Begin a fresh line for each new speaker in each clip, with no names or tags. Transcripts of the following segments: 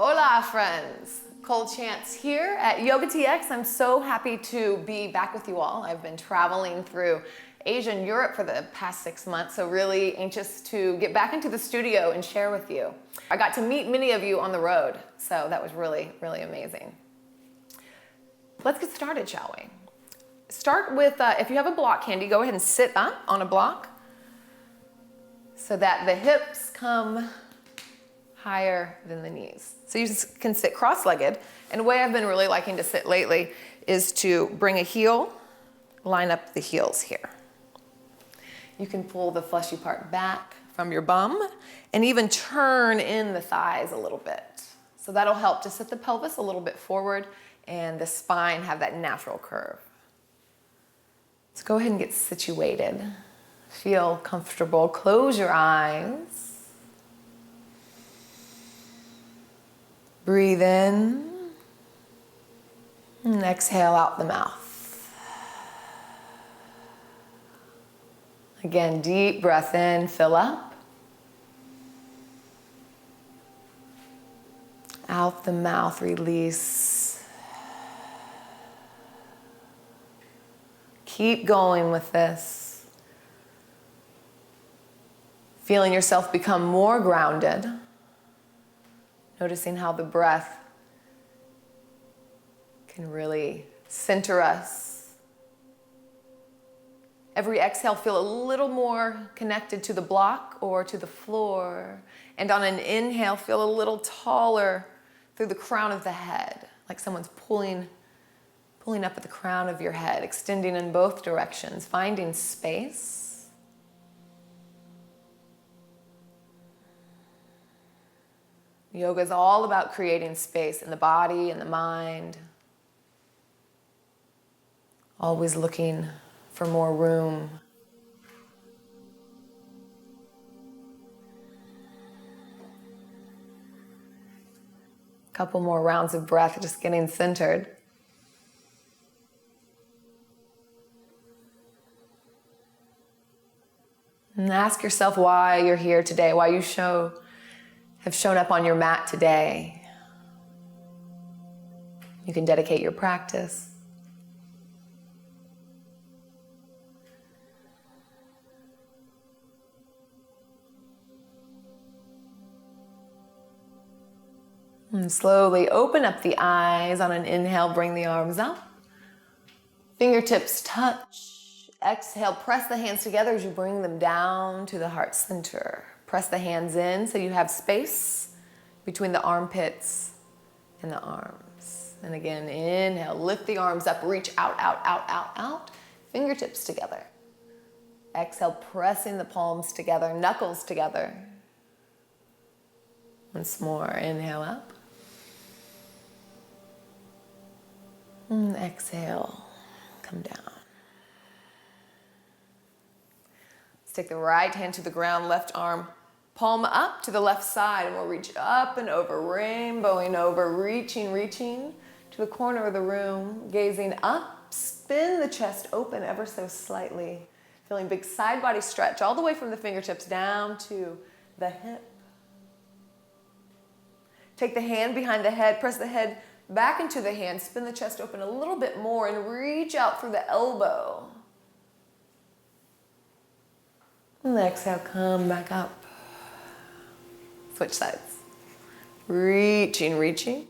Hola friends, Cole Chance here at YOGATX. I'm so happy to be back with you all. I've been traveling through Asia and Europe for the past 6 months, so really anxious to get back into the studio and share with you. I got to meet many of you on the road, so that was really, really amazing. Let's get started, shall we? Start with, if you have a block handy, go ahead and sit up on a block so that the hips come higher than the knees. So you can sit cross-legged. And the way I've been really liking to sit lately is to bring a heel, line up the heels here. You can pull the fleshy part back from your bum and even turn in the thighs a little bit. So that'll help to set the pelvis a little bit forward and the spine have that natural curve. Let's go ahead and get situated. Feel comfortable. Close your eyes. Breathe in and exhale out the mouth. Again, deep breath in, fill up. Out the mouth, release. Keep going with this. Feeling yourself become more grounded. Noticing how the breath can really center us. Every exhale, feel a little more connected to the block or to the floor. And on an inhale, feel a little taller through the crown of the head, like someone's pulling up at the crown of your head, extending in both directions, finding space. Yoga is all about creating space in the body and the mind. Always looking for more room. A couple more rounds of breath, just getting centered. And ask yourself why you're here today, why you have shown up on your mat today. You can dedicate your practice. And slowly open up the eyes. On an inhale, bring the arms up. Fingertips touch. Exhale, press the hands together as you bring them down to the heart center. Press the hands in so you have space between the armpits and the arms. And again, inhale, lift the arms up, reach out, out, out, out, out. Fingertips together. Exhale, pressing the palms together, knuckles together. Once more, inhale up. And exhale, come down. Let's take the right hand to the ground, left arm palm up to the left side, and we'll reach up and over, rainbowing over, reaching to the corner of the room, gazing up, spin the chest open ever so slightly, feeling big side body stretch all the way from the fingertips down to the hip. Take the hand behind the head, press the head back into the hand, spin the chest open a little bit more, and reach out through the elbow. And exhale, come back up. Switch sides. Reaching.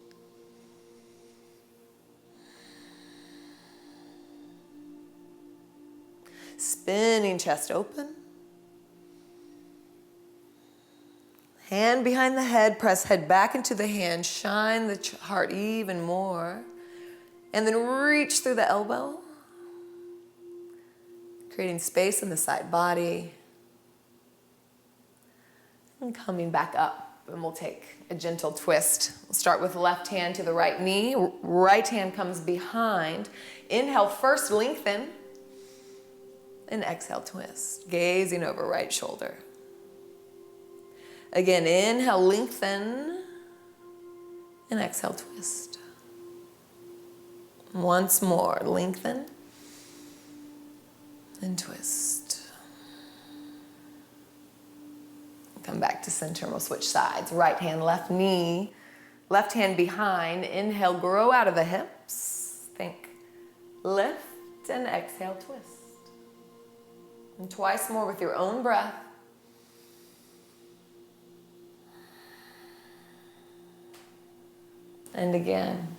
Spinning chest open. Hand behind the head, press head back into the hand, shine the heart even more. And then reach through the elbow. Creating space in the side body. And coming back up, and we'll take a gentle twist. We'll start with left hand to the right knee. Right hand comes behind. Inhale first, lengthen. And exhale, twist. Gazing over right shoulder. Again, inhale, lengthen. And exhale, twist. Once more, lengthen. And twist. Come back to center and we'll switch sides. Right hand, left knee. Left hand behind. Inhale, grow out of the hips. Think lift and exhale, twist. And twice more with your own breath. And again.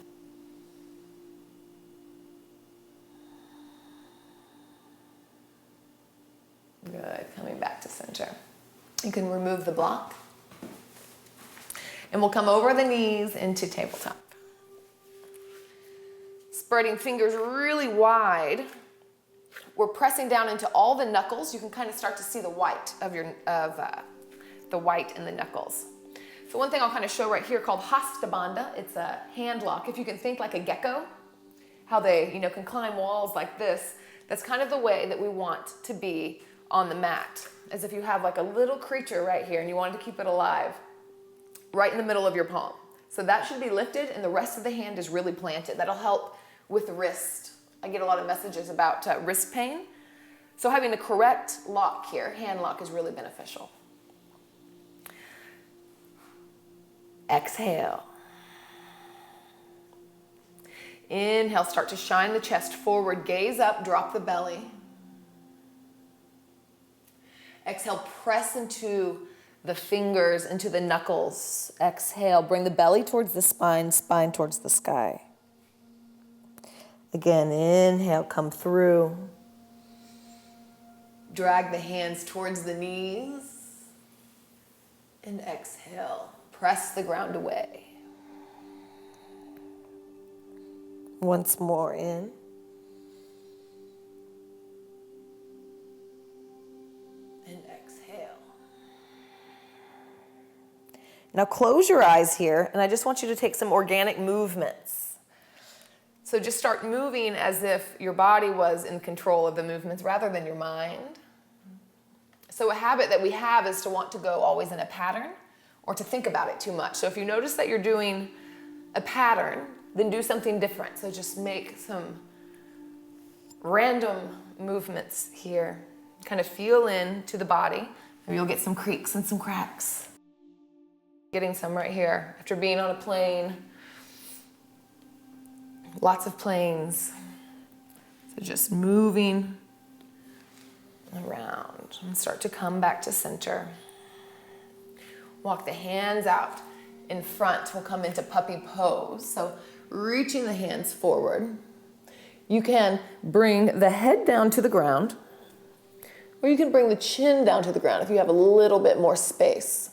Good, coming back to center. You can remove the block. And we'll come over the knees into tabletop. Spreading fingers really wide. We're pressing down into all the knuckles. You can kind of start to see the white of the white in the knuckles. So one thing I'll kind of show right here called Hasta Bandha. It's a hand lock. If you can think like a gecko, how they can climb walls like this. That's kind of the way that we want to be on the mat, as if you have like a little creature right here and you wanted to keep it alive right in the middle of your palm. So that should be lifted and the rest of the hand is really planted. That'll help with the wrist. I get a lot of messages about wrist pain. So having the correct lock here, hand lock, is really beneficial. Exhale. Inhale, start to shine the chest forward, gaze up, drop the belly. Exhale, press into the fingers, into the knuckles. Exhale, bring the belly towards the spine, spine towards the sky. Again, inhale, come through. Drag the hands towards the knees. And exhale, press the ground away. Once more in. And exhale. Now close your eyes here, and I just want you to take some organic movements. So just start moving as if your body was in control of the movements rather than your mind. So a habit that we have is to want to go always in a pattern or to think about it too much. So if you notice that you're doing a pattern, then do something different. So just make some random movements here. Kind of feel into the body. Maybe you'll get some creaks and some cracks. Getting some right here after being on a plane. Lots of planes. So just moving around and start to come back to center. Walk the hands out in front. We'll come into puppy pose. So reaching the hands forward. You can bring the head down to the ground, or you can bring the chin down to the ground if you have a little bit more space.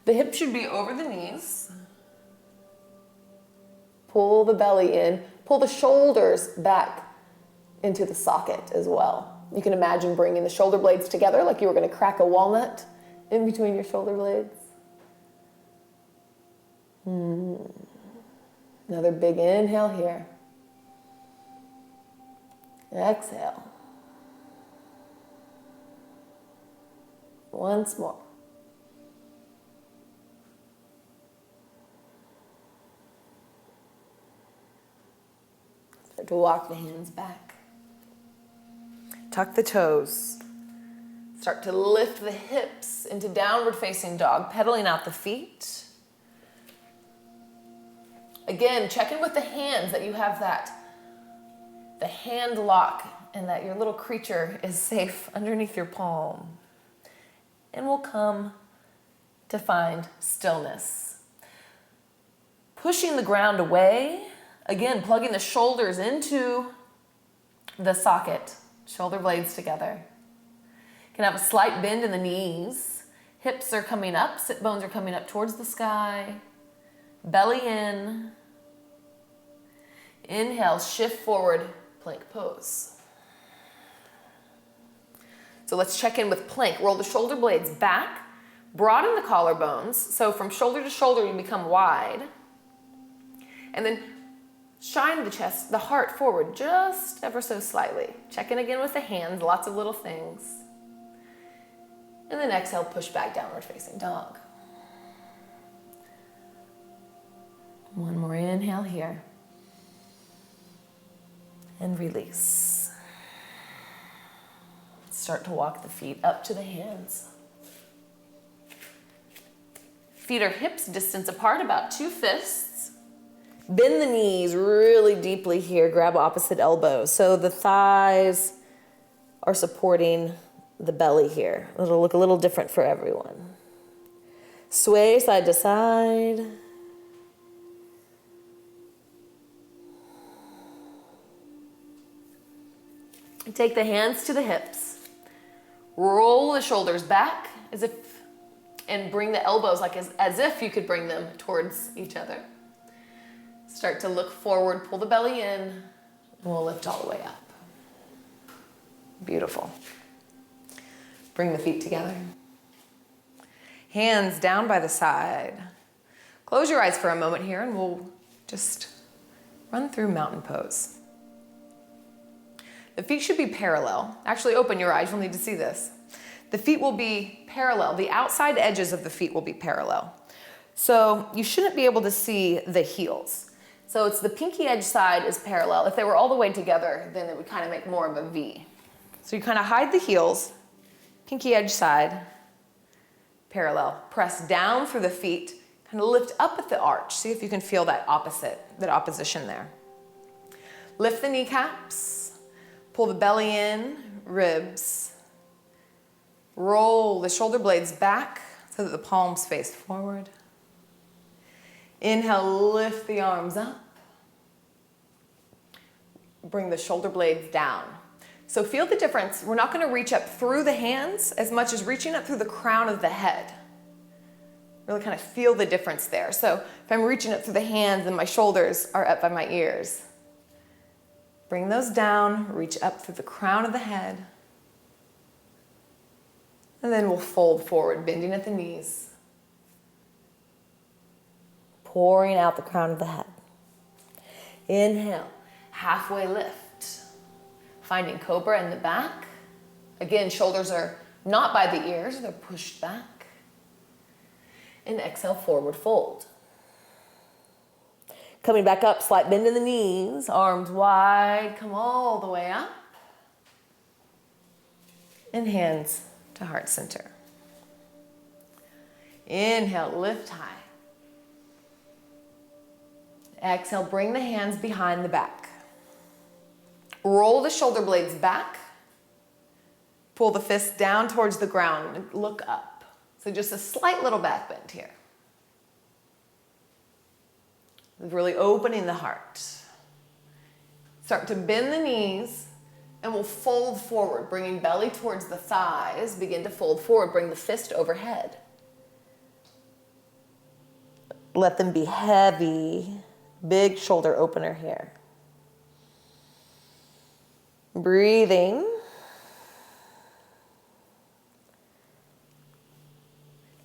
The hips should be over the knees. Pull the belly in. Pull the shoulders back into the socket as well. You can imagine bringing the shoulder blades together like you were going to crack a walnut in between your shoulder blades. Another big inhale here. Exhale. Once more. Start to walk the hands back. Tuck the toes. Start to lift the hips into downward facing dog, pedaling out the feet. Again, check in with the hands that you have the hand lock and that your little creature is safe underneath your palm. And we'll come to find stillness. Pushing the ground away. Again, plugging the shoulders into the socket. Shoulder blades together. You can have a slight bend in the knees. Hips are coming up. Sit bones are coming up towards the sky. Belly in. Inhale, shift forward, plank pose. So let's check in with plank. Roll the shoulder blades back. Broaden the collarbones. So from shoulder to shoulder, you become wide. And then shine the chest, the heart forward just ever so slightly. Check in again with the hands, lots of little things. And then exhale, push back, downward facing dog. One more inhale here. And release. Start to walk the feet up to the hands. Feet are hips distance apart, about 2 fists. Bend the knees really deeply here. Grab opposite elbows. So the thighs are supporting the belly here. It'll look a little different for everyone. Sway side to side. Take the hands to the hips. Roll the shoulders back and bring the elbows like as if you could bring them towards each other. Start to look forward, pull the belly in, and we'll lift all the way up. Beautiful. Bring the feet together. Hands down by the side. Close your eyes for a moment here and we'll just run through mountain pose. The feet should be parallel. Actually, open your eyes, you'll need to see this. The feet will be parallel. The outside edges of the feet will be parallel. So you shouldn't be able to see the heels. So it's the pinky edge side is parallel. If they were all the way together, then it would kind of make more of a V. So you kind of hide the heels, pinky edge side, parallel. Press down through the feet, kind of lift up at the arch. See if you can feel that opposition there. Lift the kneecaps. Pull the belly in, ribs. Roll the shoulder blades back so that the palms face forward. Inhale, lift the arms up. Bring the shoulder blades down. So feel the difference. We're not going to reach up through the hands as much as reaching up through the crown of the head. Really kind of feel the difference there. So if I'm reaching up through the hands and my shoulders are up by my ears, bring those down, reach up through the crown of the head. And then we'll fold forward, bending at the knees. Pouring out the crown of the head. Inhale, halfway lift. Finding cobra in the back. Again, shoulders are not by the ears, they're pushed back. And exhale, forward fold. Coming back up, slight bend in the knees, arms wide, come all the way up. And hands to heart center. Inhale, lift high. Exhale, bring the hands behind the back. Roll the shoulder blades back. Pull the fists down towards the ground and look up. So just a slight little back bend here. Really opening the heart. Start to bend the knees and we'll fold forward, bringing belly towards the thighs. Begin to fold forward, bring the fist overhead. Let them be heavy, big shoulder opener here. Breathing.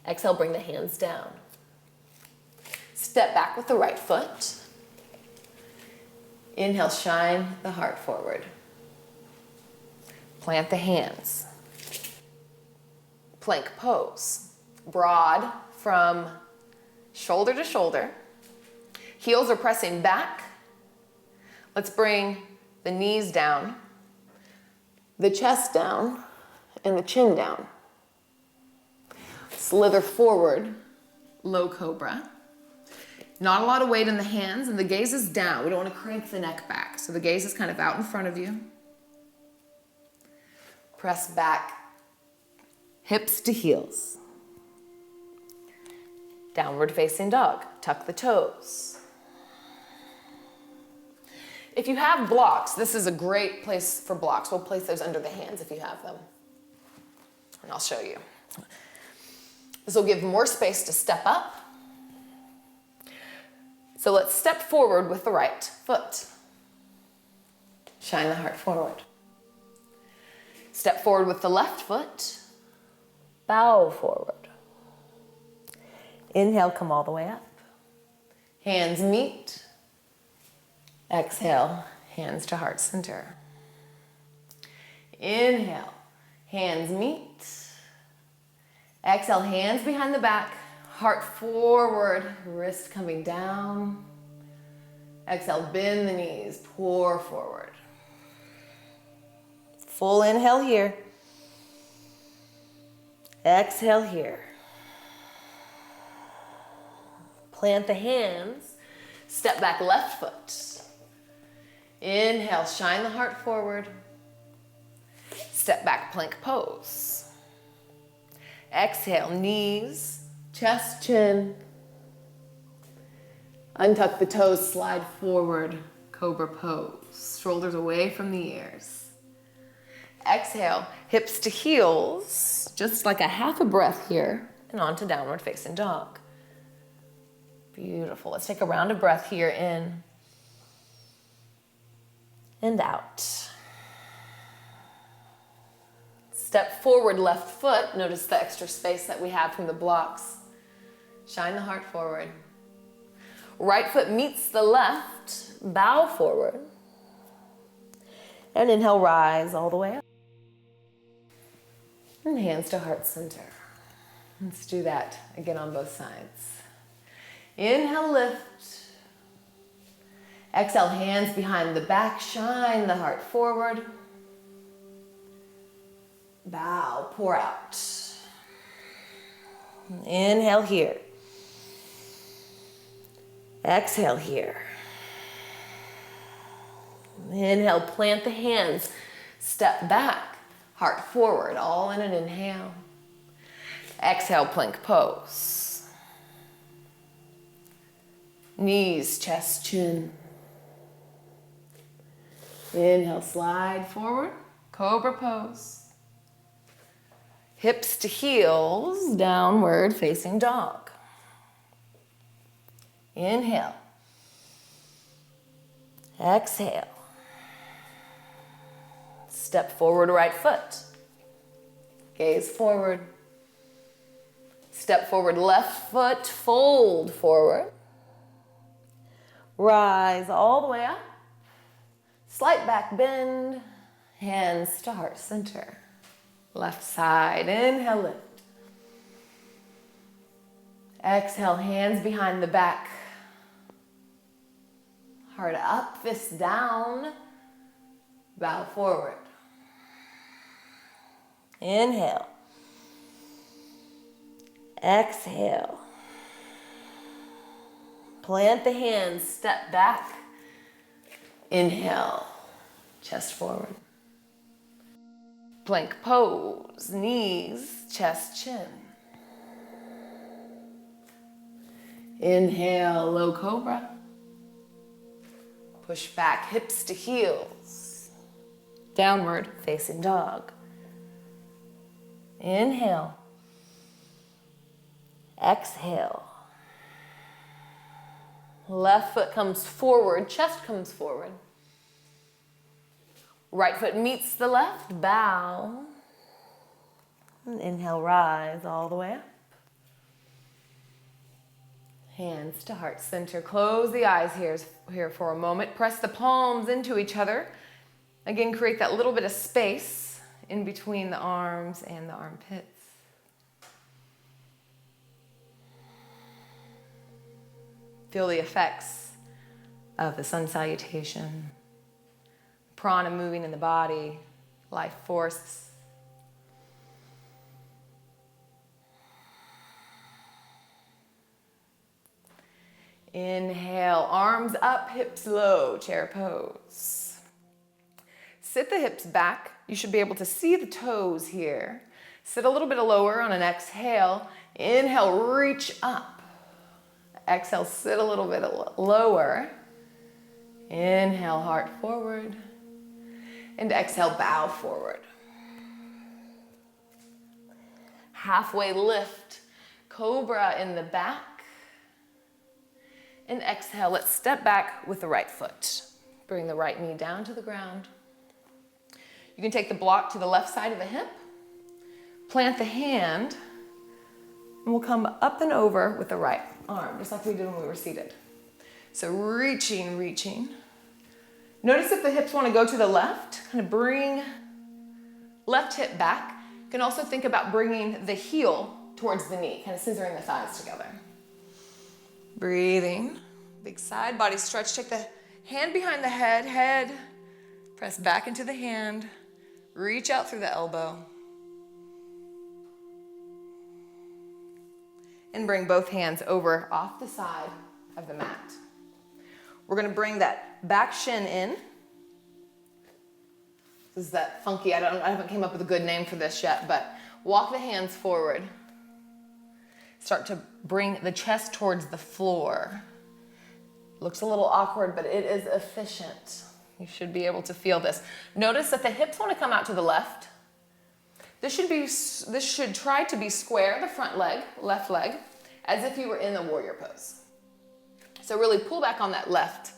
Exhale, bring the hands down. Step back with the right foot. Inhale, shine the heart forward. Plant the hands. Plank pose. Broad from shoulder to shoulder. Heels are pressing back. Let's bring the knees down, the chest down, and the chin down. Slither forward, low cobra. Not a lot of weight in the hands, and the gaze is down. We don't want to crank the neck back. So the gaze is kind of out in front of you. Press back, hips to heels. Downward facing dog. Tuck the toes. If you have blocks, this is a great place for blocks. We'll place those under the hands if you have them. And I'll show you. This will give more space to step up. So let's step forward with the right foot. Shine the heart forward. Step forward with the left foot. Bow forward. Inhale, come all the way up. Hands meet. Exhale, hands to heart center. Inhale, hands meet. Exhale, hands behind the back. Heart forward, wrist coming down. Exhale, bend the knees, pour forward. Full inhale here. Exhale here. Plant the hands. Step back left foot. Inhale, shine the heart forward. Step back plank pose. Exhale, knees, chest, chin. Untuck the toes, slide forward, cobra pose. Shoulders away from the ears. Exhale, hips to heels, just like a half a breath here, and on to downward facing dog. Beautiful. Let's take a round of breath here in and out. Step forward, left foot. Notice the extra space that we have from the blocks. Shine the heart forward. Right foot meets the left, bow forward. And inhale, rise all the way up. And hands to heart center. Let's do that again on both sides. Inhale, lift. Exhale, hands behind the back, shine the heart forward. Bow, pour out. Inhale here. Exhale here. Inhale, plant the hands, step back, heart forward, all in an inhale. Exhale, plank pose. Knees, chest, chin. Inhale, slide forward, cobra pose. Hips to heels, downward facing dog. Inhale. Exhale. Step forward, right foot. Gaze forward. Step forward, left foot, fold forward. Rise all the way up. Slight back bend. Hands to heart center. Left side, inhale, lift. Exhale, hands behind the back. Heart up, fist down. Bow forward. Inhale. Exhale. Plant the hands, step back. Inhale, chest forward. Plank pose, knees, chest, chin. Inhale, low cobra. Push back, hips to heels. Downward facing dog. Inhale. Exhale. Left foot comes forward, chest comes forward. Right foot meets the left, bow. And inhale, rise all the way up. Hands to heart center. Close the eyes here for a moment. Press the palms into each other. Again, create that little bit of space in between the arms and the armpits. Feel the effects of the sun salutation. Prana moving in the body, life force. Inhale, arms up, hips low, chair pose. Sit the hips back. You should be able to see the toes here. Sit a little bit lower on an exhale. Inhale, reach up. Exhale, sit a little bit lower. Inhale, heart forward. And exhale, bow forward. Halfway lift, cobra in the back. And exhale, let's step back with the right foot. Bring the right knee down to the ground. You can take the block to the left side of the hip. Plant the hand. And we'll come up and over with the right arm, just like we did when we were seated. So reaching, reaching. Notice if the hips want to go to the left, kind of bring left hip back. You can also think about bringing the heel towards the knee, kind of scissoring the thighs together. Breathing, big side body stretch. Take the hand behind the head, press back into the hand, reach out through the elbow. And bring both hands over off the side of the mat. We're gonna bring that back shin in. This is that funky, I haven't came up with a good name for this yet, but walk the hands forward. Start to bring the chest towards the floor. Looks a little awkward, but it is efficient. You should be able to feel this. Notice that the hips want to come out to the left. This should try to be square, the front leg, left leg, as if you were in the warrior pose. So really pull back on that left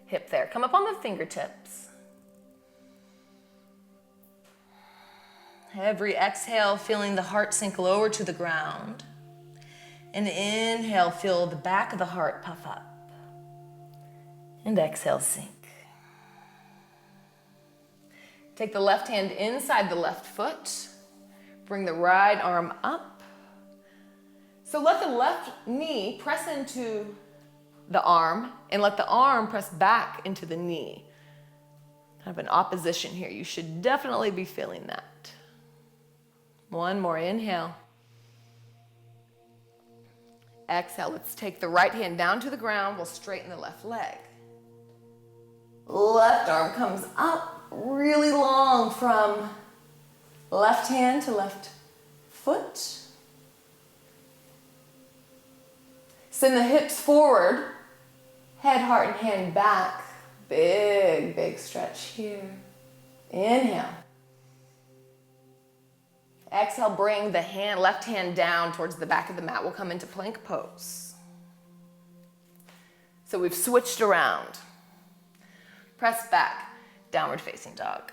hip there. Come up on the fingertips. Every exhale, feeling the heart sink lower to the ground. And inhale, feel the back of the heart puff up. And exhale, sink. Take the left hand inside the left foot. Bring the right arm up. So let the left knee press into the arm and let the arm press back into the knee. Kind of an opposition here. You should definitely be feeling that. One more, inhale. Exhale, let's take the right hand down to the ground. We'll straighten the left leg. Left arm comes up really long from left hand to left foot. Send the hips forward, head, heart, and hand back. Big, big stretch here. Inhale. Exhale, bring the left hand down towards the back of the mat. We'll come into plank pose. So we've switched around. Press back, downward facing dog.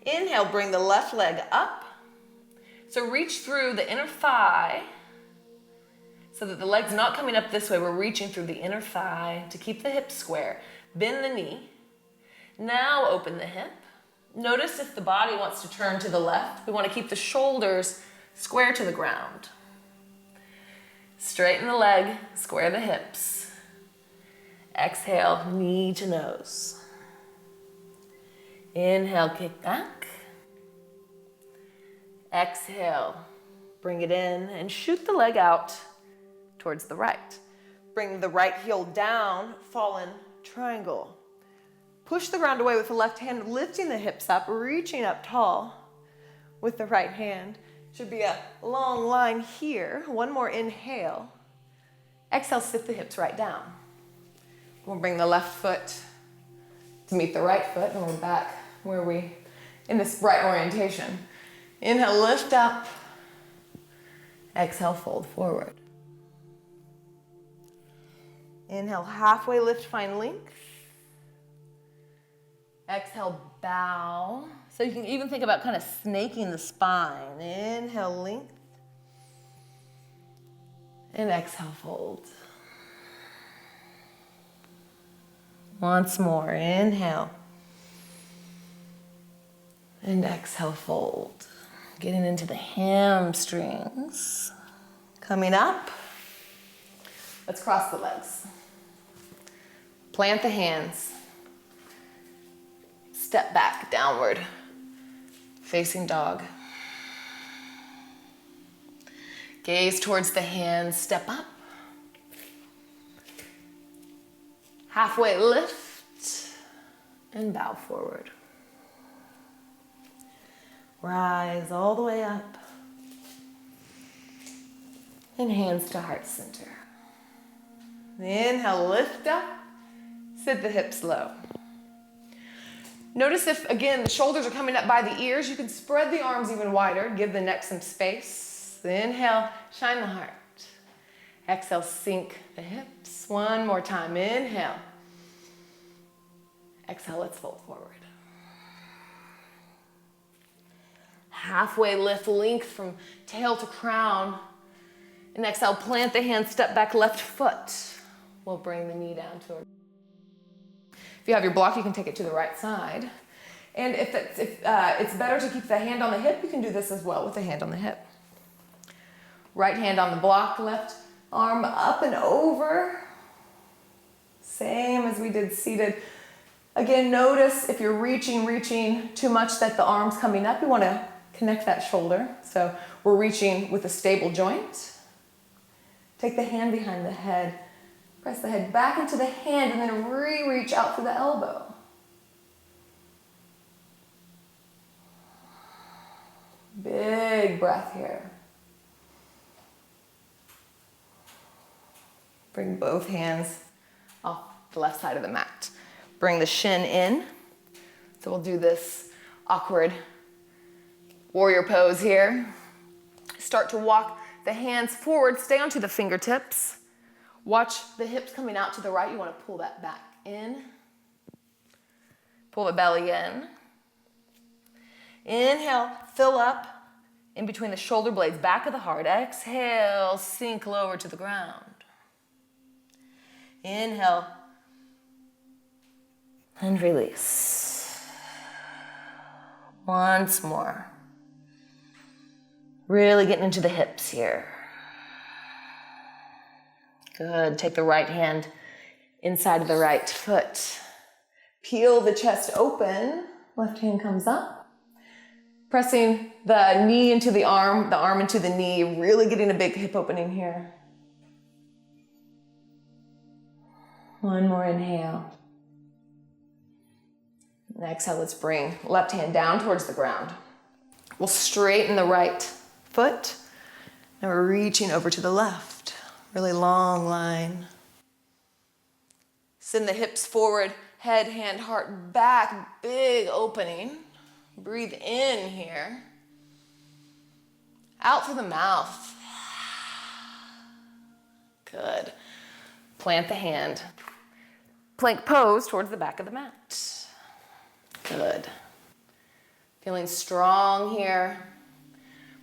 Inhale, bring the left leg up. So reach through the inner thigh so that the leg's not coming up this way. We're reaching through the inner thigh to keep the hips square. Bend the knee. Now open the hip. Notice if the body wants to turn to the left. We want to keep the shoulders square to the ground. Straighten the leg, square the hips. Exhale, knee to nose. Inhale, kick back. Exhale, bring it in and shoot the leg out towards the right. Bring the right heel down, fallen triangle. Push the ground away with the left hand, lifting the hips up, reaching up tall with the right hand. Should be a long line here. One more inhale. Exhale, sit the hips right down. We'll bring the left foot to meet the right foot, and we're back where we, in this right orientation. Inhale, lift up. Exhale, fold forward. Inhale, halfway lift, find length. Exhale, bow. So you can even think about kind of snaking the spine. Inhale, length. And exhale, fold. Once more, inhale. And exhale, fold. Getting into the hamstrings. Coming up. Let's cross the legs. Plant the hands. Step back, downward facing dog. Gaze towards the hands, step up. Halfway lift and bow forward. Rise all the way up. And hands to heart center. Inhale, lift up. Sit the hips low. Notice if, again, the shoulders are coming up by the ears, you can spread the arms even wider, give the neck some space. Inhale, shine the heart. Exhale, sink the hips. One more time, inhale. Exhale, let's fold forward. Halfway lift, length from tail to crown. And exhale, plant the hand, step back, left foot. We'll bring the knee down toward. If you have your block, you can take it to the right side. And if it's better to keep the hand on the hip, you can do this as well with the hand on the hip. Right hand on the block, left arm up and over. Same as we did seated. Again, notice if you're reaching too much that the arm's coming up. You want to Connect that shoulder. So we're reaching with a stable joint. Take the hand behind the head. Press the head back into the hand and then reach out for the elbow. Big breath here. Bring both hands off the left side of the mat. Bring the shin in. So we'll do this awkward warrior pose here. Start to walk the hands forward. Stay onto the fingertips. Watch the hips coming out to the right. You want to pull that back in. Pull the belly in. Inhale, fill up in between the shoulder blades, back of the heart. Exhale, sink lower to the ground. Inhale and release. Once more. Really getting into the hips here. Good. Take the right hand inside of the right foot. Peel the chest open. Left hand comes up. Pressing the knee into the arm into the knee. Really getting a big hip opening here. One more inhale. And exhale, let's bring left hand down towards the ground. We'll straighten the right foot. Now we're reaching over to the left. Really long line. Send the hips forward, head, hand, heart back, big opening. Breathe in here. Out through the mouth. Good. Plant the hand. Plank pose towards the back of the mat. Good. Feeling strong here.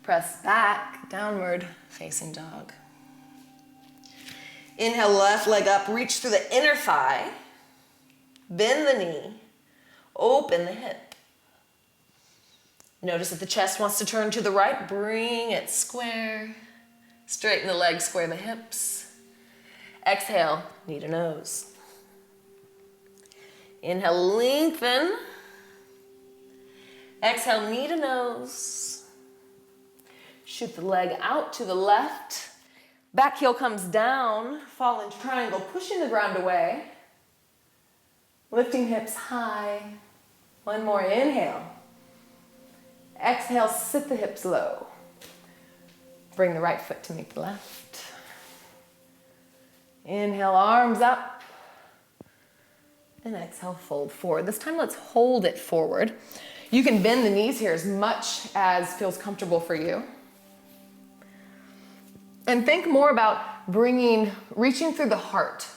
Press back, downward facing dog. Inhale, left leg up, reach through the inner thigh. Bend the knee, open the hip. Notice if the chest wants to turn to the right, bring it square. Straighten the legs, square the hips. Exhale, knee to nose. Inhale, lengthen. Exhale, knee to nose. Shoot the leg out to the left. Back heel comes down, fall in triangle, pushing the ground away. Lifting hips high. One more, inhale. Exhale, sit the hips low. Bring the right foot to meet the left. Inhale, arms up. And exhale, fold forward. This time, let's hold it forward. You can bend the knees here as much as feels comfortable for you. And think more about reaching through the heart.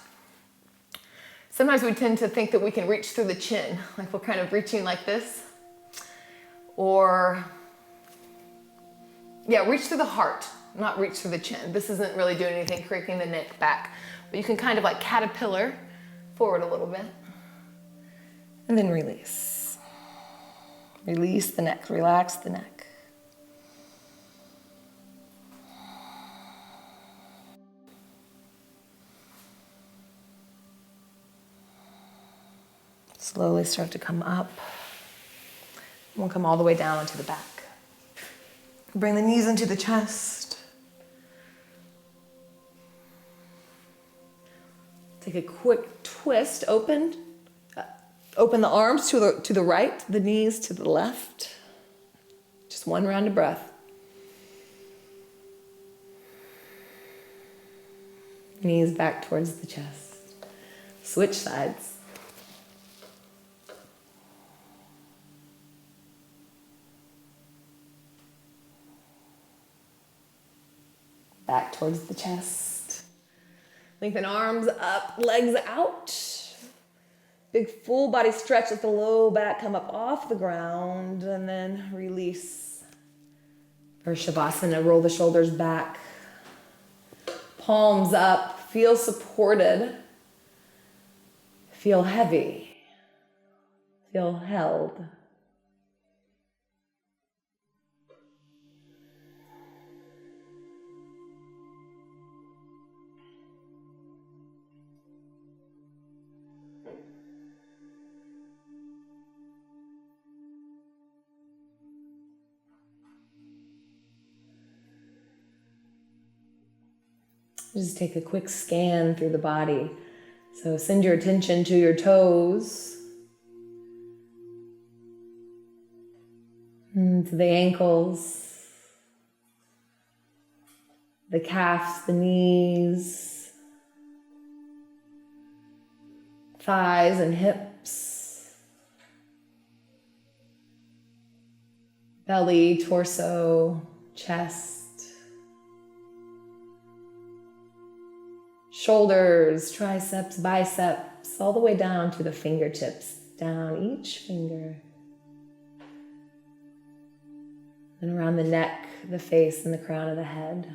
Sometimes we tend to think that we can reach through the chin, like we're kind of reaching like this. Or, yeah, reach through the heart, not reach through the chin. This isn't really doing anything, creaking the neck back. But you can kind of like caterpillar forward a little bit. And then release. Release the neck, relax the neck. Slowly start to come up. We'll come all the way down onto the back. Bring the knees into the chest. Take a quick twist, open the arms to the right, the knees to the left. Just one round of breath. Knees back towards the chest. Switch sides. Back towards the chest. Lengthen arms up, legs out. Big full body stretch, let the low back come up off the ground and then release. For Shavasana, roll the shoulders back. Palms up, feel supported. Feel heavy. Feel held. Just take a quick scan through the body. So send your attention to your toes, to the ankles, the calves, the knees, thighs and hips, belly, torso, chest, shoulders, triceps, biceps, all the way down to the fingertips, down each finger. And around the neck, the face, and the crown of the head.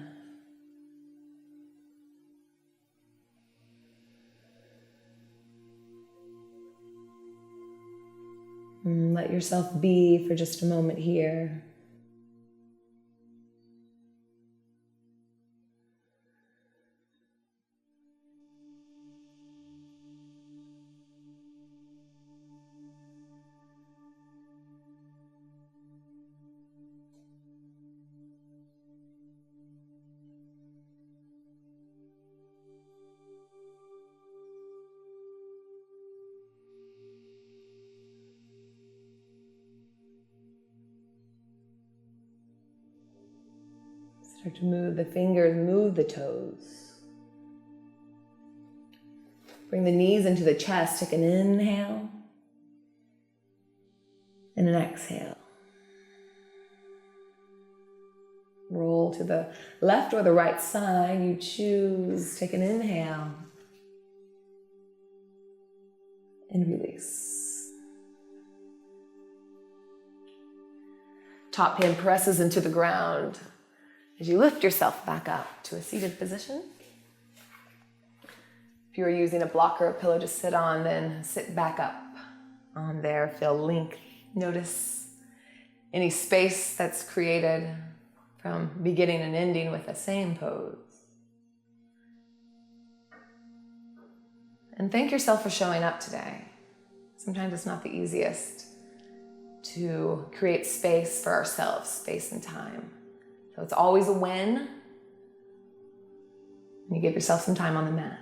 And let yourself be for just a moment here. Start to move the fingers, move the toes. Bring the knees into the chest. Take an inhale and an exhale. Roll to the left or the right side. You choose. Take an inhale and release. Top hand presses into the ground. As you lift yourself back up to a seated position. If you are using a block or a pillow to sit on, then sit back up on there. Feel length. Notice any space that's created from beginning and ending with the same pose. And thank yourself for showing up today. Sometimes it's not the easiest to create space for ourselves, space and time. So it's always a win when you give yourself some time on the mat.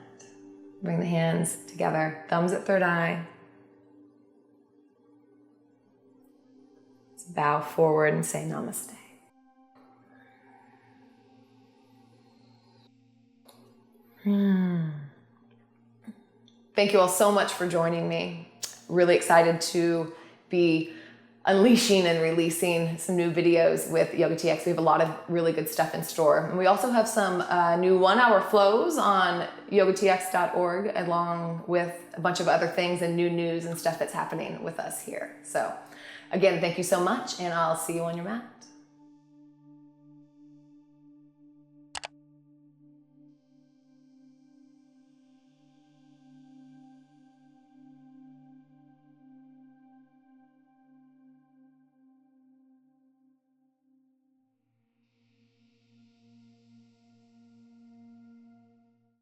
Bring the hands together, thumbs at third eye. Let's bow forward and say namaste. Thank you all so much for joining me. Really excited to be unleashing and releasing some new videos with YOGATX. We have a lot of really good stuff in store. And we also have some new 1-hour flows on yogatx.org, along with a bunch of other things and new news and stuff that's happening with us here. So again, thank you so much, and I'll see you on your mat.